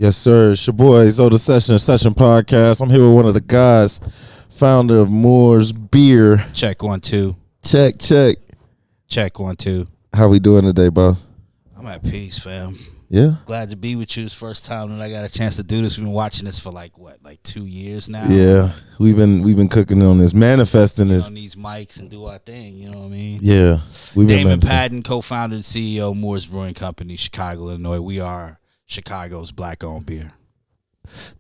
Yes, sir. It's your boy, Zoda Session Podcast. I'm here with one of the guys, founder of Moor's Beer. Check 1 2. Check. Check 1 2. How we doing today, boss? I'm at peace, fam. Yeah? Glad to be with you. It's the first time that I got a chance to do this. We've been watching this for like 2 years now. Yeah. We've been cooking on this, manifesting this. On these mics and do our thing, you know what I mean? Yeah. Damon Patton, co-founder and CEO of Moor's Brewing Company, Chicago, Illinois. We are Chicago's black-owned beer.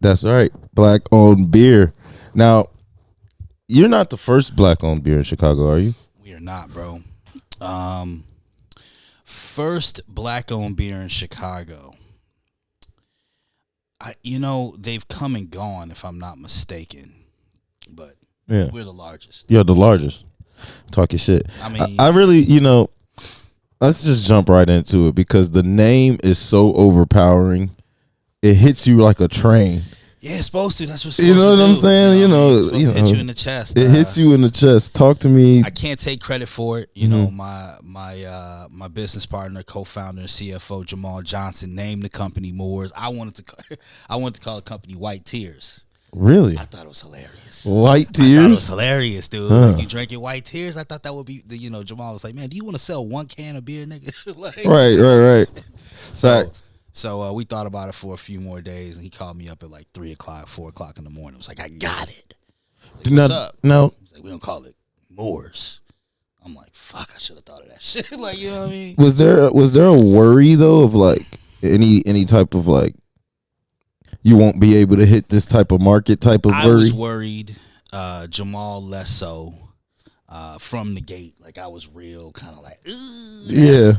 That's right. Black-owned beer. Now, you're not the first black-owned beer in Chicago, are you? We are not, bro. First black-owned beer in Chicago. They've come and gone, if I'm not mistaken. But we're the largest. You're the largest. Talking shit. I mean, I really, let's just jump right into it because the name is so overpowering. It hits you like a train. Yeah, it's supposed to. That's what's you know what I'm saying. It hits you in the chest. It hits you in the chest. Talk to me. I can't take credit for it. My business partner, co-founder, and CFO Jamal Johnson named the company Moors. I wanted to call the company White Tears. Really? I thought it was hilarious. White Tears? I thought it was hilarious, dude. Like, you drinking White Tears? I thought that would be Jamal was like, man, do you want to sell one can of beer, nigga? Right. So we thought about it for a few more days, and he called me up at like 3 o'clock, 4 o'clock in the morning. I was like, I got it. Like, what's up? No. He's like, we don't call it Moors. I'm like, fuck, I should have thought of that shit. Like, you know what I mean? Was there a worry though of like any type of like you won't be able to hit this type of market type of worry? I was worried. Jamal less so. From the gate, like I was real kind of like, yes,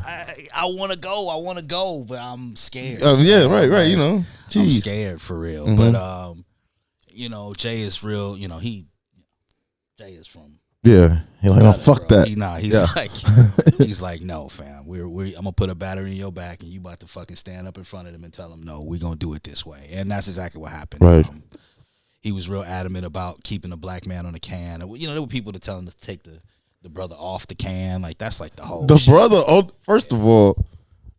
I want to go, but I'm scared. Right. I'm scared for real. Mm-hmm. But Jay is real. Jay is from. Yeah, he's like, oh, fuck that. He's like, no, fam. I'm gonna put a battery in your back, and you about to fucking stand up in front of him and tell him, no, we're gonna do it this way, and that's exactly what happened. Right. He was real adamant about keeping a black man on the can. There were people that tell him to take the brother off the can. Like, that's like the whole shit. Brother, first of all,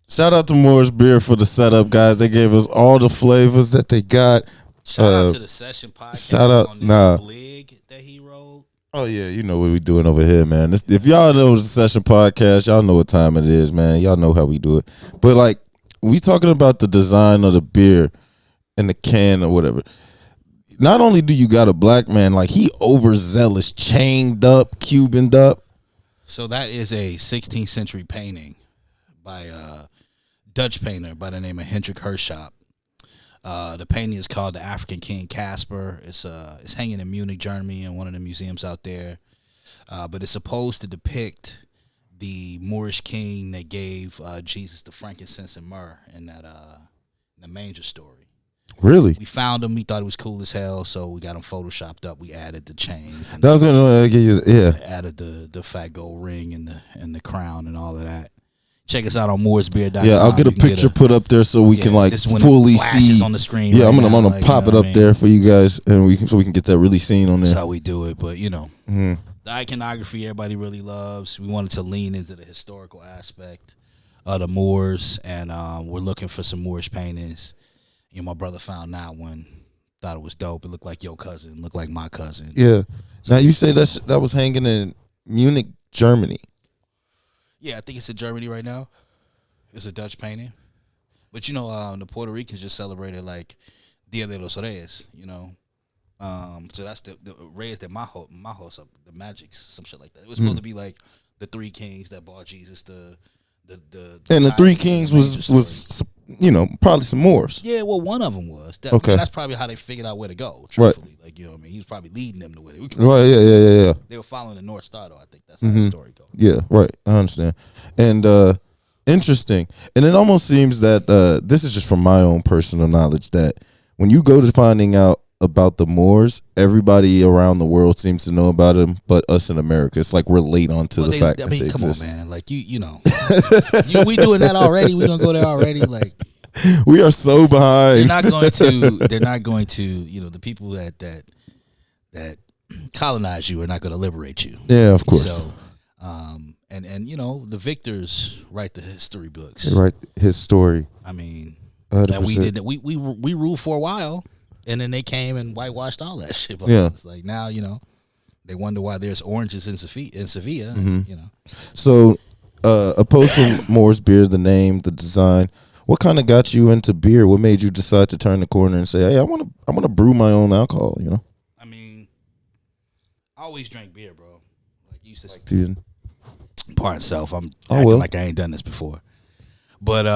shout out to Moor's Beer for the setup, guys. They gave us all the flavors that they got. Shout out to the Session Podcast. Shout out, on this blig that he wrote. Oh, yeah, you know what we doing over here, man. If y'all know the Session Podcast, y'all know what time it is, man. Y'all know how we do it. But, like, we talking about the design of the beer and the can or whatever. Not only do you got a black man, like he overzealous, chained up, Cubaned up. So that is a 16th century painting by a Dutch painter by the name of Hendrik Hirschop. The painting is called The African King Caspar. It's hanging in Munich, Germany, in one of the museums out there. But it's supposed to depict the Moorish king that gave Jesus the frankincense and myrrh in the manger story. Really? We found him. We thought it was cool as hell, so we got him photoshopped up. We added the chains. And added the fat gold ring and the crown and all of that. Check us out on moorsbeer.com. Yeah, I'll get a picture put up there so we can fully see on the screen. Yeah, I'm gonna pop it up there for you guys, and we can get that really seen on there. That's how we do it. But the iconography everybody really loves. We wanted to lean into the historical aspect of the Moors, and we're looking for some Moorish paintings. My brother found that one, thought it was dope. It looked like your cousin, looked like my cousin. Yeah. So now you say that was hanging in Munich, Germany. Yeah, I think it's in Germany right now. It's a Dutch painting. But the Puerto Ricans just celebrated like Dia de los Reyes, so that's the Reyes de Majos, the magics, some shit like that. It was supposed to be like the three kings that bought Jesus, the three kings was probably some Moors. Yeah, well, one of them was. Okay. That's probably how they figured out where to go, truthfully. Right. Like, he was probably leading them to where they were going. Right, yeah. They were following the North Star, though. I think that's how the story goes. Yeah, right. I understand. And interesting. And it almost seems that this is just from my own personal knowledge that when you go to finding out about the Moors, everybody around the world seems to know about them, but us in America, it's like we're late onto the fact that they come exist. On, man. Like, we doing that already. We gonna go there already. Like, we are so behind. They're not going to. The people that colonize you are not going to liberate you. Yeah, of course. So, and the victors write the history books. They write his story. I mean, And we did that. We ruled for a while, and then they came and whitewashed all that shit. Yeah. It's like now, they wonder why there's oranges in Sevilla. So, opposed from Moor's beer, the name, the design, what kind of got you into beer? What made you decide to turn the corner and say, "Hey, I want to brew my own alcohol"? I mean, I always drank beer, bro. Like you used to Dude. Pardon self. I'm acting like I ain't done this before, but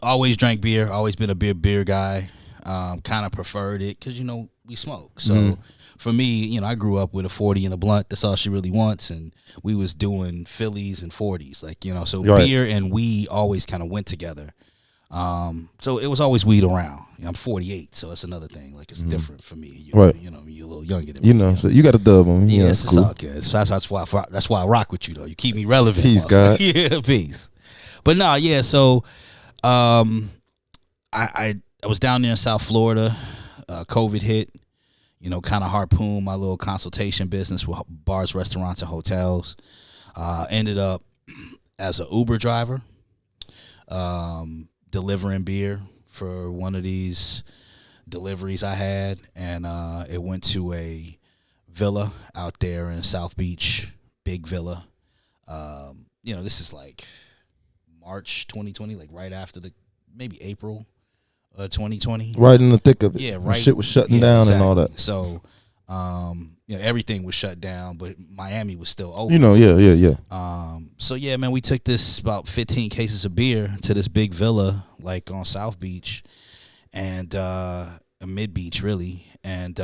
always drank beer. Always been a beer guy. Kind of preferred it because we smoke. So for me, I grew up with a 40 and a blunt. That's all she really wants, and we was doing Phillies and 40s, So right. Beer and weed always kind of went together. So it was always weed around. I'm 48, so it's another thing. Like it's different for me. Right. You're a little younger than me. So you got a dub on me. Yes, it's it's cool. all good. So that's why I rock with you though. You keep me relevant. Peace, God. Yeah, peace. But no, yeah. So, I was down there in South Florida. COVID hit. Kind of harpooned my little consultation business with bars, restaurants, and hotels. Ended up as an Uber driver, delivering beer for one of these deliveries I had, and it went to a villa out there in South Beach, big villa. This is like March 2020, like right after maybe April 2020. Right in the thick of it. Yeah, right. Shit was shutting down exactly. and all that. So, everything was shut down, but Miami was still open. Yeah. So yeah, man, we took this about 15 cases of beer to this big villa, like on South Beach, and Mid Beach, really. And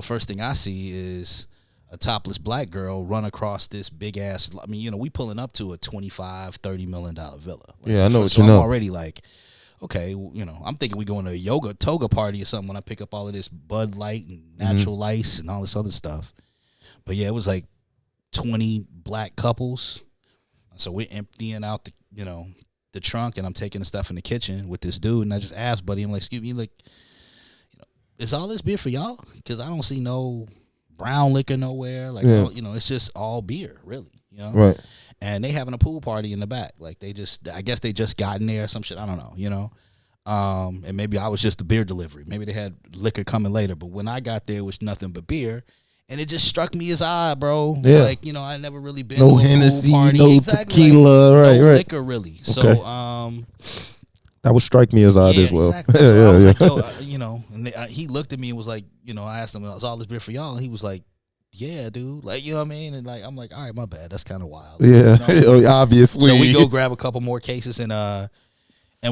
first thing I see is a topless black girl run across this big ass. I mean, we pulling up to a $25-30 million villa. I know what so you know. I'm already like, okay, I'm thinking we going to a yoga toga party or something when I pick up all of this Bud Light and Natural Ice and all this other stuff. But yeah, it was like 20 black couples. So we're emptying out the trunk, and I'm taking the stuff in the kitchen with this dude, and I just asked buddy, I'm like, excuse me, like, is all this beer for y'all? Because I don't see no brown liquor nowhere. Like, it's just all beer, really. Right. And they having a pool party in the back. Like I guess they just got in there or some shit. I don't know, and maybe I was just the beer delivery. Maybe they had liquor coming later. But when I got there, it was nothing but beer. And it just struck me as odd, bro. Yeah. Like, I never really been no to a Hennessy, pool party. no exactly. tequila, like, right, no right. liquor, really. So, Okay. That would strike me as odd as well. Exactly. So I was like, yo, and he looked at me and was like, I asked him, is all this beer for y'all? And he was like, yeah, dude. Like, you know what I mean? And like, I'm like, all right, my bad. That's kind of wild. Yeah, obviously. So we go grab a couple more cases and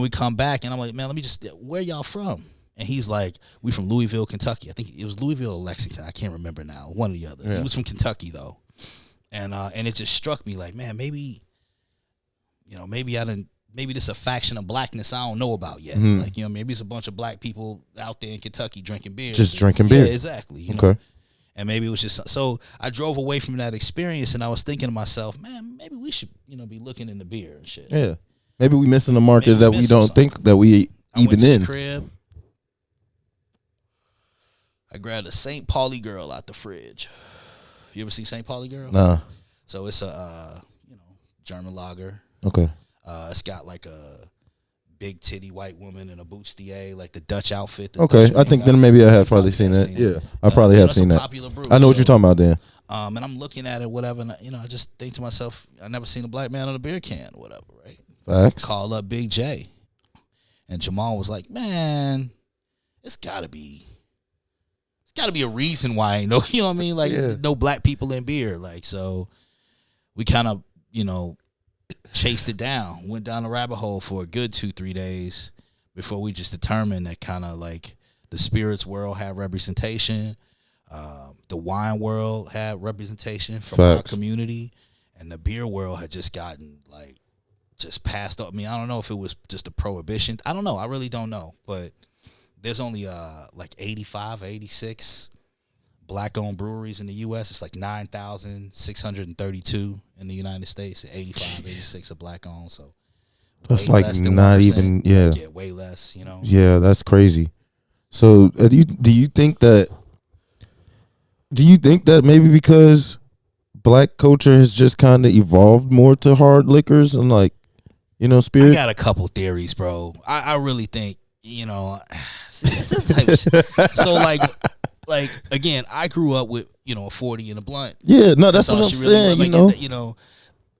we come back, and I'm like, man, let me just, where y'all from? And he's like, we from Louisville, Kentucky. I think it was Louisville or Lexington. I can't remember now. One or the other. Yeah. He was from Kentucky though. And it just struck me like, man, maybe maybe this is a faction of blackness I don't know about yet. Like, maybe it's a bunch of black people out there in Kentucky drinking beer. Just drinking beer. Yeah, exactly. Okay. And maybe it was just, so I drove away from that experience, and I was thinking to myself, man, maybe we should, be looking into beer and shit. Yeah. Maybe we missing the market that we don't think that we I even went to in. The crib. I grabbed a St. Pauli girl out the fridge. You ever see St. Pauli girl? Nah. So it's a German lager. Okay. It's got like a big titty white woman in a bustier, like the Dutch outfit. Okay, I think then maybe I have probably seen that. Yeah, I probably have seen that. I know what you're talking about, Dan. And I'm looking at it, whatever. And, I just think to myself, I never seen a black man on a beer can, whatever, right? Facts. Call up Big J, and Jamal was like, "Man, it's gotta be a reason why ain't no, you know what I mean? Like, no black people in beer, like." So we kind of, chased it down, went down the rabbit hole for a good 2-3 days before we just determined that kind of like the spirits world had representation, the wine world had representation from our community, and the beer world had just gotten like just passed up. I mean, I don't know if it was just a prohibition. I don't know. I really don't know. But there's only like 85 or 86 black-owned breweries in the U.S. It's like 9,632 in the United States. 85, 86 are black-owned. So that's like not even, yeah, way less, Yeah, that's crazy. So do you think that maybe because black culture has just kind of evolved more to hard liquors and like, You know, I Spirit. got a couple theories, bro. I really think, this is the type of shit. So like again, I grew up with, a 40 and a blunt. Yeah, no, that's all what I'm she really saying. like,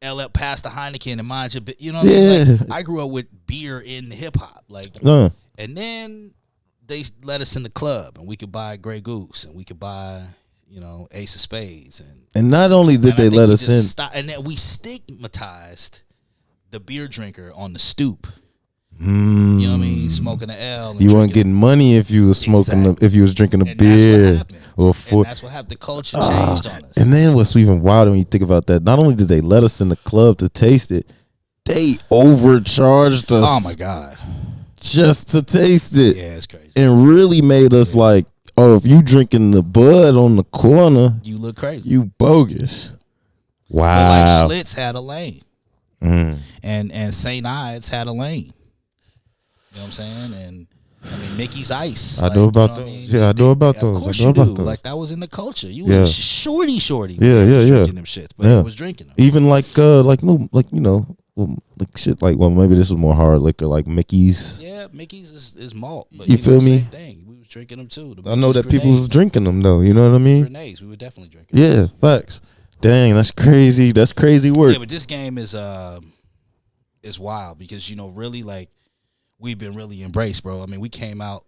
LL past the Heineken and mind your, you know what I mean? Like, I grew up with beer in hip hop, like, and then they let us in the club, and we could buy Grey Goose, and we could buy, Ace of Spades, and not only did they let us in, and then we stigmatized the beer drinker on the stoop. You know what I mean? Smoking an L. You weren't getting money if you was smoking, if you was drinking a beer. And that's what happened. The culture changed on us. And then what's even wilder when you think about that, not only did they let us in the club to taste it, they overcharged us. Oh my God. Just to taste it. Yeah, it's crazy. And really made us like, oh, if you drinking the Bud on the corner, you look crazy. You bogus. Wow. But like Schlitz had a lane. And St. Ides had a lane. You know what I'm saying? And I mean, Mickey's Ice. I know about those. Yeah, I know about those. Of course you do. Like, that was in the culture. You was shorty. Yeah. Drinking them shits, but I was drinking them. Even like shit. Like, well, maybe this was more hard liquor, like Mickey's. Yeah, Mickey's is malt. But you feel me? Same thing. We was drinking them too. I know that people was drinking them though. You know what I mean? Grenades. We were definitely drinking them. Yeah, facts. Dang, that's crazy. That's crazy work. Yeah, but this game is wild because really like. We've been really embraced, bro. I mean, we came out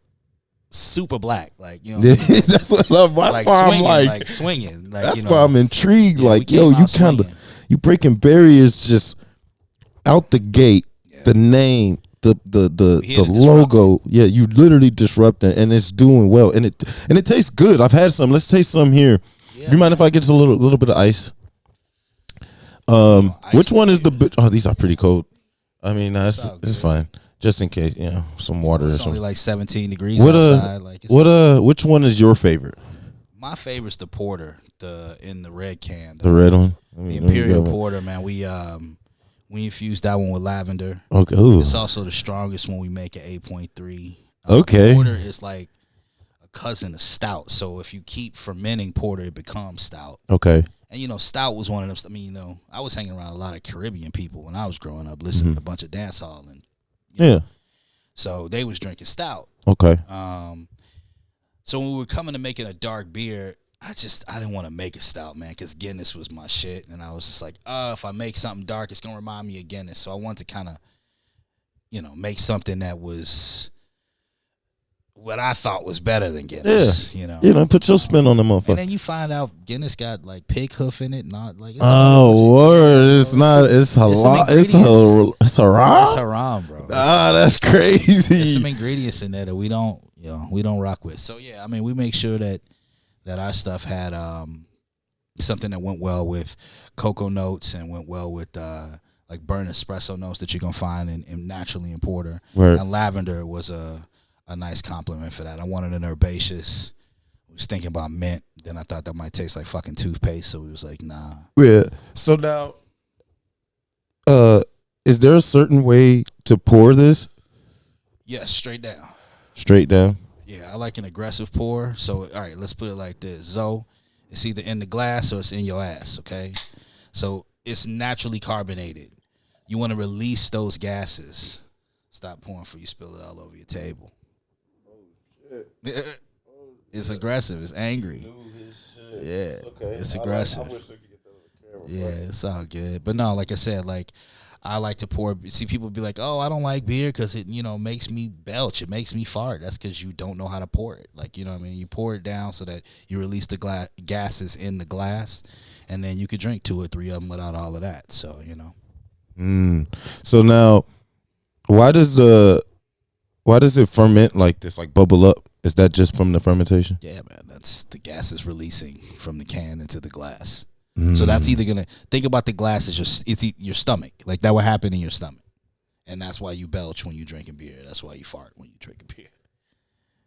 super black, like that's what I'm. That's why I'm like swinging. Like, that's why I'm intrigued. Yeah, like, yo, you breaking barriers just out the gate. Yeah. The name, the logo. Yeah, you literally disrupting, and it's doing well, and it tastes good. I've had some. Let's taste some here. Yeah, you mind if I get a little bit of ice? Which one is the? Oh, these are pretty cold. I mean, it's fine. Just in case, some water or something. It's only like 17 degrees outside. Which one is your favorite? My favorite's the porter, in the red can. The red one? The Imperial Porter, man. We infused that one with lavender. Okay. Ooh. It's also the strongest one we make at 8.3. Okay. Porter is like a cousin of stout. So if you keep fermenting porter, it becomes stout. Okay. And stout was one of them. I mean, I was hanging around a lot of Caribbean people when I was growing up, listening to a bunch of dance hall and. So they was drinking stout. Okay. So when we were coming to making a dark beer, I didn't want to make a stout, man, because Guinness was my shit, and I was just like, if I make something dark, it's gonna remind me of Guinness. So I wanted to kind of, make something that was what I thought was better than Guinness. Yeah. Put your spin on the motherfucker. And then you find out Guinness got like pig hoof in it, not like. Word! It's not. It's halal. It's haram. It's haram, bro. That's crazy. There's some ingredients in there that we don't rock with. So yeah, I mean, we make sure that our stuff had something that went well with cocoa notes and went well with like burnt espresso notes that you're gonna find in naturally in porter. Word. And lavender was a nice compliment for that. I wanted an herbaceous. I was thinking about mint. Then I thought that might taste like fucking toothpaste. So we was like, nah. Yeah. So now, is there a certain way to pour this? Yes, straight down. Straight down? Yeah, I like an aggressive pour. So, all right, let's put it like this. Zoe, it's either in the glass or it's in your ass, okay? So it's naturally carbonated. You want to release those gases. Stop pouring before you spill it all over your table. It's aggressive. It's angry. Yeah, it's aggressive. I wish I could get that on the camera. Yeah, it's all good. But no, like I said, like I like to pour. See, people be like, "Oh, I don't like beer because it, makes me belch. It makes me fart." That's because you don't know how to pour it. Like, you know what I mean? You pour it down so that you release the gases in the glass, and then you could drink 2 or 3 of them without all of that. So, So now, why does it ferment like this, like bubble up? Is that just from the fermentation? Yeah, man. That's the gases releasing from the can into the glass. So that's either gonna think about the glass as your stomach. Like that would happen in your stomach, and that's why you belch when you drinking beer. That's why you fart when you drinking beer.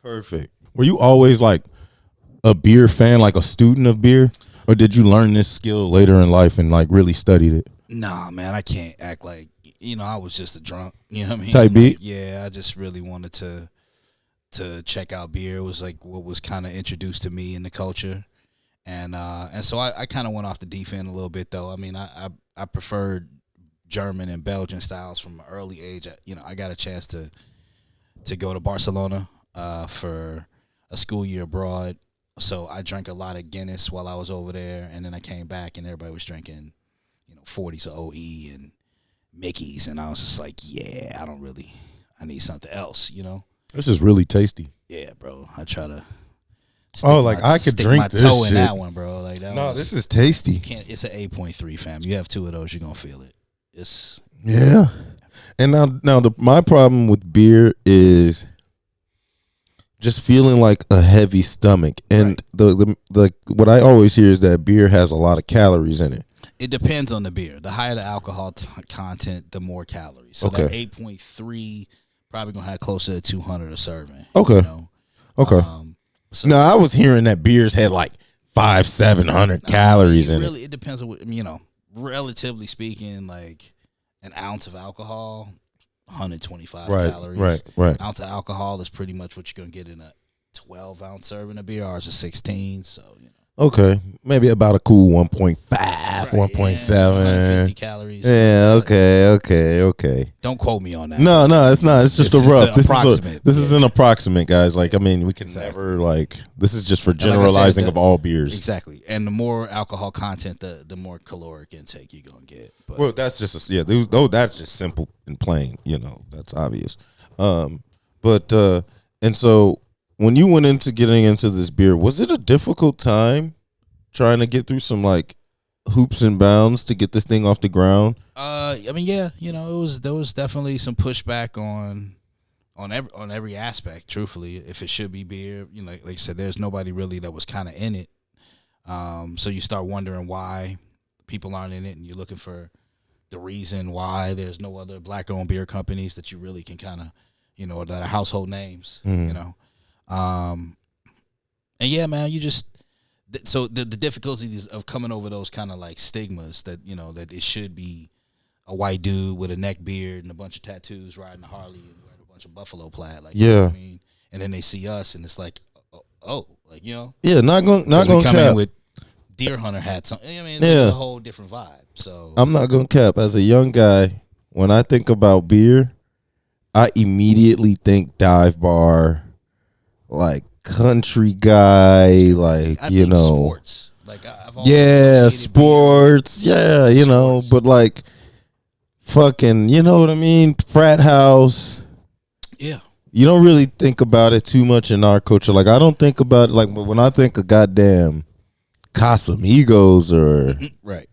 Perfect. Were you always like a beer fan, like a student of beer, or did you learn this skill later in life and like really studied it? Nah, man. I can't act like I was just a drunk. You know what I mean? Type beat. Yeah, I just really wanted to check out beer. It was like what was kind of introduced to me in the culture. And so I kind of went off the deep end a little bit, though. I mean, I preferred German and Belgian styles from an early age. I got a chance to go to Barcelona for a school year abroad. So I drank a lot of Guinness while I was over there, and then I came back and everybody was drinking, 40s of OE and Mickey's, and I was just like, yeah, I need something else, This is really tasty. Yeah, bro. I try to. I could drink my this toe shit. in that one, bro. Like that. No, this is tasty. It's an 8.3, fam. You have 2 of those, you're gonna feel it. Yeah. And now my problem with beer is just feeling like a heavy stomach, and the what I always hear is that beer has a lot of calories in it. It depends on the beer. The higher the alcohol content, the more calories. So that 8.3 probably gonna have closer to 200 a serving. Okay. Okay. So no, I was hearing that beers had like 500-700 calories in it. It depends on what, relatively speaking, like an ounce of alcohol, 125 calories. Right. Ounce of alcohol is pretty much what you're gonna get in a 12-ounce serving of beer. Ours is 16, so Okay, maybe about a cool 1.5, 1.7. 150 calories. Yeah, okay. Don't quote me on that. No, it's not. It's just a rough. This is an approximate, guys. Like, I mean, we can never, this is just for generalizing of all beers. Exactly. And the more alcohol content, the more caloric intake you're going to get. But, well, that's just, that's just simple and plain, that's obvious. And so, when you went into getting into this beer, was it a difficult time trying to get through some like hoops and bounds to get this thing off the ground? I mean, yeah, there was definitely some pushback on every aspect. Truthfully, if it should be beer, like I said, there's nobody really that was kind of in it. So you start wondering why people aren't in it, and you're looking for the reason why there's no other black-owned beer companies that you really can kind of, that are household names, and yeah, man, so the difficulties of coming over those kind of like stigmas that, that it should be a white dude with a neck beard and a bunch of tattoos riding a Harley and wearing a bunch of buffalo plaid, like, you know what I mean? And then they see us and it's like, yeah, not going to cap in with deer hunter hats on. I mean, it's a whole different vibe. So I'm not going to cap. As a young guy, when I think about beer, I immediately think dive bar, like country guy, like, sports. Like I've always sports, sports. But like fucking, you know what I mean? Frat house. Yeah. You don't really think about it too much in our culture. Like, I don't think about it, like, when I think of goddamn Casamigos or right.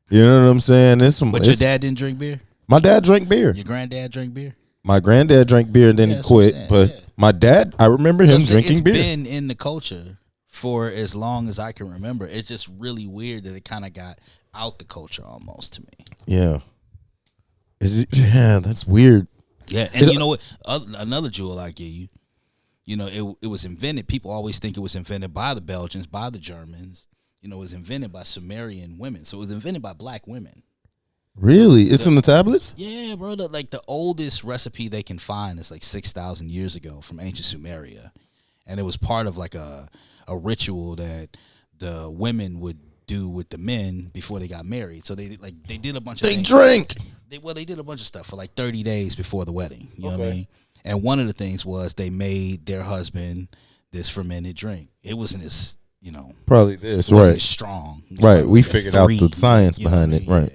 You know what I'm saying? But your dad didn't drink beer? My dad drank beer. Your granddad drank beer? My granddad drank beer and then he quit. But my dad, I remember him drinking beer. It's been in the culture for as long as I can remember. It's just really weird that it kind of got out the culture almost to me. Yeah. Yeah, that's weird. Yeah, and you know what? Another jewel I give you, it was invented. People always think it was invented by the Belgians, by the Germans. It was invented by Sumerian women. So it was invented by black women. Really? It's in the tablets? Yeah, bro. The oldest recipe they can find is like 6,000 years ago from ancient Sumeria. And it was part of like a ritual that the women would do with the men before they got married. So they did a bunch of things. They drink. They did a bunch of stuff for like 30 days before the wedding. You know what I mean? And one of the things was they made their husband this fermented drink. It wasn't as, probably this, right? As strong. Right. We figured out the science behind it. Right.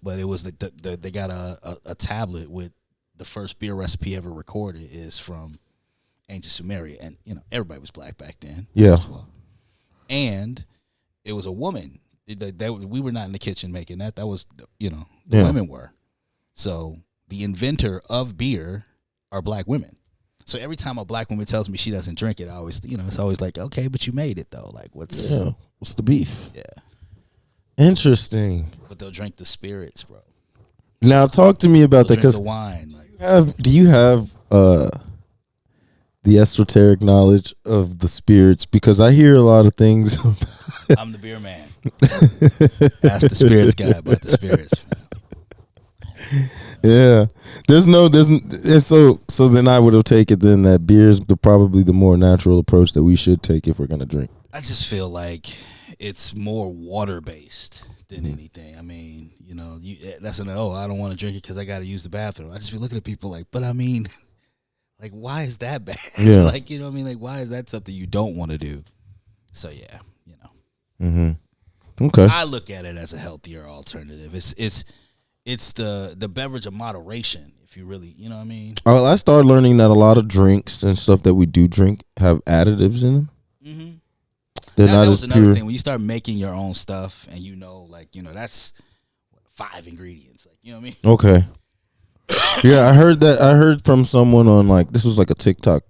But it was they got a tablet with the first beer recipe ever recorded is from ancient Sumeria, and everybody was black back then. Yeah, and it was a woman. We were not in the kitchen making that. That was the women were. So the inventor of beer are black women. So every time a black woman tells me she doesn't drink it, I always it's always like, okay, but you made it though. Like what's the beef? Yeah. Interesting. But they'll drink the spirits, bro. Now talk to me about that, because the wine. Like, do you have the esoteric knowledge of the spirits? Because I hear a lot of things. I'm the beer man. Ask the spirits guy about the spirits. Yeah, so then I would have taken then that beer is probably the more natural approach that we should take if we're gonna drink. I just feel like it's more water based than anything. I mean, that's I don't want to drink it because I got to use the bathroom. I just be looking at people like, but I mean, like, why is that bad? Yeah. Like, you know what I mean? Like, why is that something you don't want to do? So yeah, Okay. I look at it as a healthier alternative. It's the beverage of moderation. If you really, you know what I mean? Oh, I started learning that a lot of drinks and stuff that we do drink have additives in them. Mm-hmm. They're that not was as another pure. thing when you start making your own stuff, and that's 5 ingredients. Like, you know what I mean? Okay. Yeah, I heard that. I heard from someone on this was like a TikTok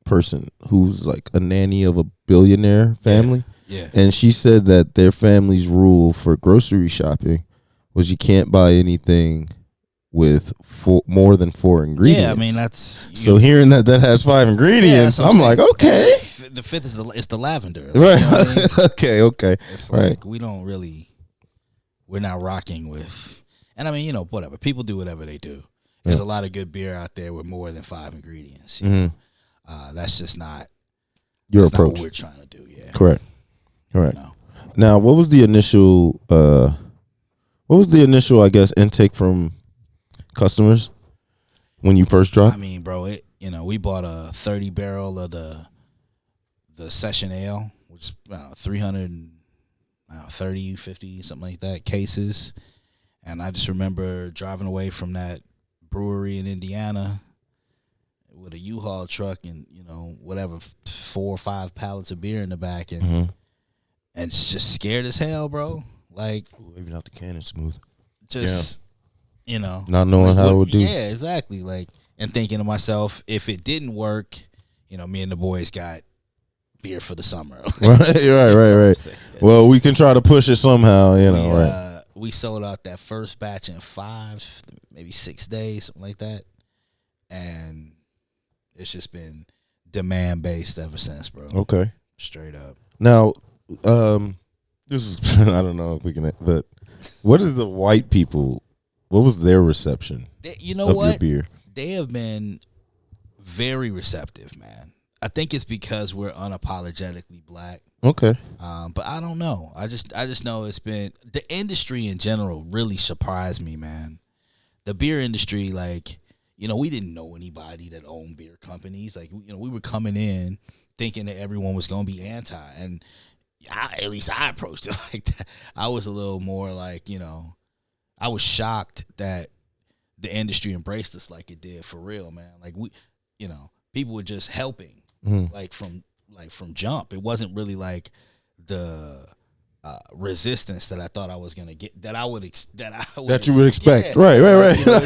person who's like a nanny of a billionaire family. Yeah. And she said that their family's rule for grocery shopping was you can't buy anything with more than 4 ingredients. Yeah, I mean that's so hearing that has 5 ingredients, I'm like, okay. The fifth is the lavender, like, right? You know what I mean? okay. It's right. like we're not rocking with, and I mean whatever people do, whatever they do. There's a lot of good beer out there with more than 5 ingredients. That's just not your approach. Not what we're trying to do. Yeah, correct. Now, what was the initial? I guess, intake from customers when you first dropped? I mean, bro, we bought a 30 barrel of the session ale, which is 330, 50, something like that, cases. And I just remember driving away from that brewery in Indiana with a U-Haul truck and, whatever, 4 or 5 pallets of beer in the back. And it's just scared as hell, bro. Like, leaving out the can is smooth. Just, not knowing how it would do. Yeah, exactly. Like, and thinking to myself, if it didn't work, me and the boys got beer for the summer. right. Well, we can try to push it somehow, right. We sold out that first batch in 5, maybe 6 days, something like that. And it's just been demand based ever since, bro. Okay. Straight up. Now, this is I don't know if we can, but what is the white people? What was their reception? Your beer? They have been very receptive, man. I think it's because we're unapologetically black. Okay. But I don't know. I just know it's been the industry in general really surprised me, man. The beer industry, like, we didn't know anybody that owned beer companies. Like, we were coming in thinking that everyone was going to be anti, and at least I approached it like that. I was a little more like, I was shocked that the industry embraced us like it did for real, man. Like people were just helping, like from jump. It wasn't really like the resistance that I thought I was gonna get. That you would expect. Yeah. Right.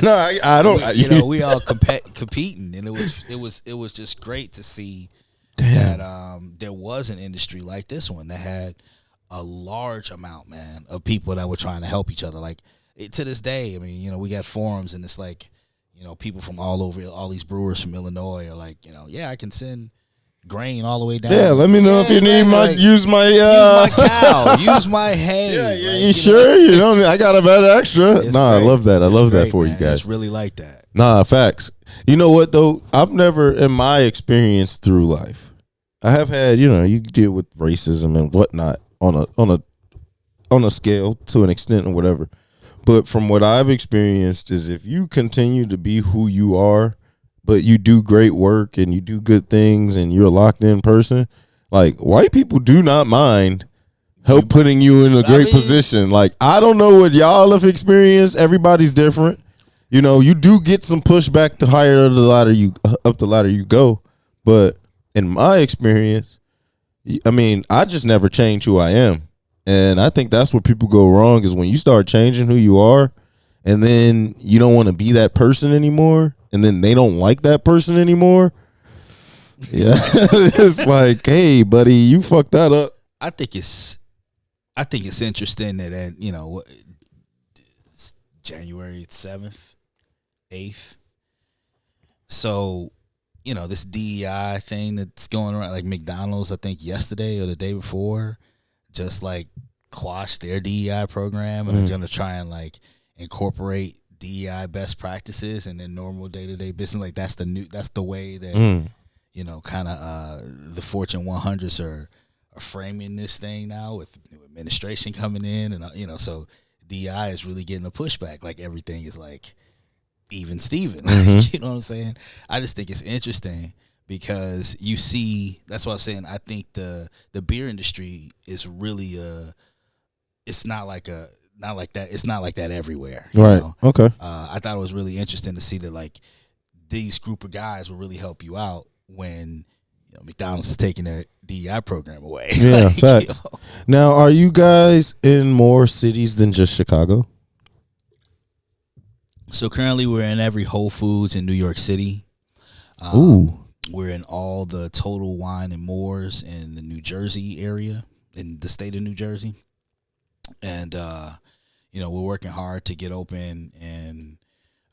No, I don't. We all competing, and it was just great to see. Damn. That there was an industry like this one that had a large amount, man, of people that were trying to help each other. Like, to this day, I mean, we got forums, and it's like, people from all over, all these brewers from Illinois are like, I can send grain all the way down. Yeah, let me know if you need use my cow, use my hay. Yeah, you sure? You don't. I got a bit extra. Nah, great. I love that. I love that for man. You guys. It's really like that. Nah, facts. You know what though? I've never, in my experience through life, I have had, you deal with racism and whatnot on a scale to an extent or whatever. But from what I've experienced is if you continue to be who you are, but you do great work and you do good things and you're a locked in person, like, white people do not mind putting you in a great position. Like, I don't know what y'all have experienced. Everybody's different. You do get some pushback the higher up the ladder you go. But in my experience, I mean, I just never change who I am. And I think that's where people go wrong is when you start changing who you are and then you don't want to be that person anymore and then they don't like that person anymore. Yeah. It's like, hey, buddy, you fucked that up. I think it's interesting that, it's January 7th, 8th. So, this DEI thing that's going around, like McDonald's, I think yesterday or the day before, just like quash their DEI program and are going to try and like incorporate DEI best practices in their normal day-to-day business. Like that's the way that kind of the Fortune 100s are framing this thing now with new administration coming in, and so DI is really getting a pushback. Like everything is like even Steven. Mhm. You know what I'm saying? I just think it's interesting because you see. That's what I'm saying. I think the beer industry is really it's not like that. It's not like that everywhere. You Right. know? Okay. I thought it was really interesting to see that like these group of guys will really help you out when McDonald's is taking their DEI program away. Yeah, Like, facts. Now, are you guys in more cities than just Chicago? So currently we're in every Whole Foods in New York City. Ooh. We're in all the Total Wine and Moors in the New Jersey area, in the state of New Jersey. And, we're working hard to get open in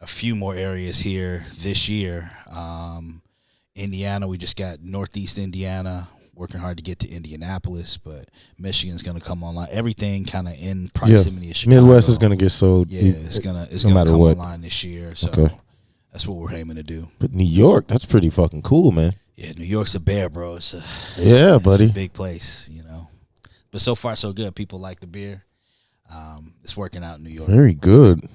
a few more areas here this year. Indiana, we just got Northeast Indiana, working hard to get to Indianapolis, but Michigan's going to come online. Everything kind of in proximity of Chicago. Midwest is going to get sold. Yeah, it's gonna matter come what. online this year. So Okay. that's what we're aiming to do. But New York, that's pretty fucking cool, man. Yeah, New York's a bear, bro. Yeah, buddy. It's a big place, But so far, so good. People like the beer. It's working out in New York. Very good.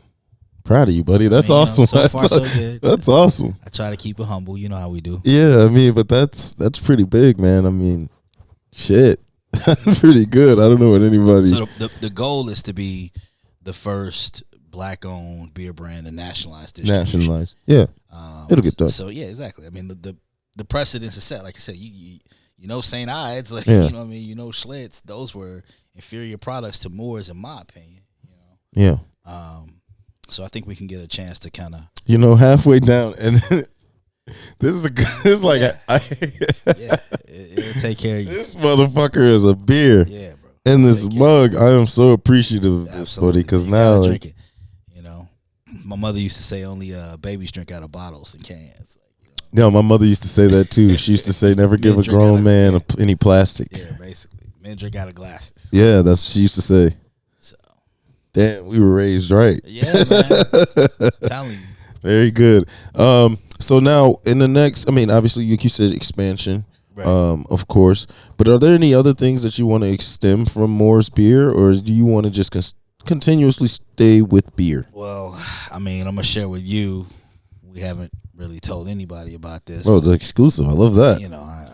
Proud of you, buddy. That's awesome. So far, so good. That's awesome. I try to keep it humble. You know how we do. Yeah, I mean, but that's pretty big, man. I mean, shit. That's pretty good. I don't know what anybody. So the goal is to be the first black-owned beer brand to nationalize distribution. Nationalized. Yeah. It'll get done. So yeah, exactly. I mean, the precedence is set. Like I said, you St. Ides, like Yeah. you know what I mean. Schlitz. Those were inferior products to Moors, in my opinion. Yeah. So I think we can get a chance to kind of halfway down, and this is a good. It's like it'll take care of you. This motherfucker is a beer. Yeah, bro. In this Take care. mug, I am so appreciative of this, Absolutely. buddy, because You now, gotta like, drink it. My mother used to say only babies drink out of bottles and cans. no, my mother used to say that too. She used to say, "Never give a drink out grown of- man yeah. any plastic." Yeah, basically, men drink out of glasses. Yeah, that's what she used to say. So Damn, we were raised right. yeah, man. Telling you. Very good. So now in the next, I mean, obviously, like you said, expansion, Right. of course. But are there any other things that you want to extend from Moore's beer, or do you want to just continuously stay with beer? Well, I mean, I'm gonna share with you. We haven't really told anybody about this. Oh, the exclusive. I love that.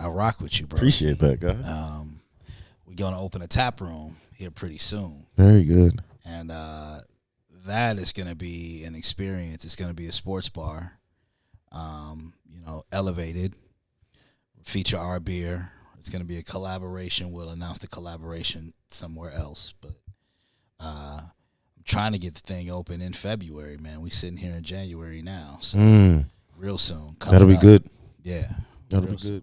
I rock with you, bro. Appreciate that, guy. We're gonna open a tap room here pretty soon, Very good. and that is gonna be an experience. It's gonna be a sports bar, elevated, feature our beer. It's gonna be a collaboration. We'll announce the collaboration somewhere else, but I'm trying to get the thing open in February, man. We sitting here in January now, so real soon. That'll be up. good. Yeah, That'll real be soon. good.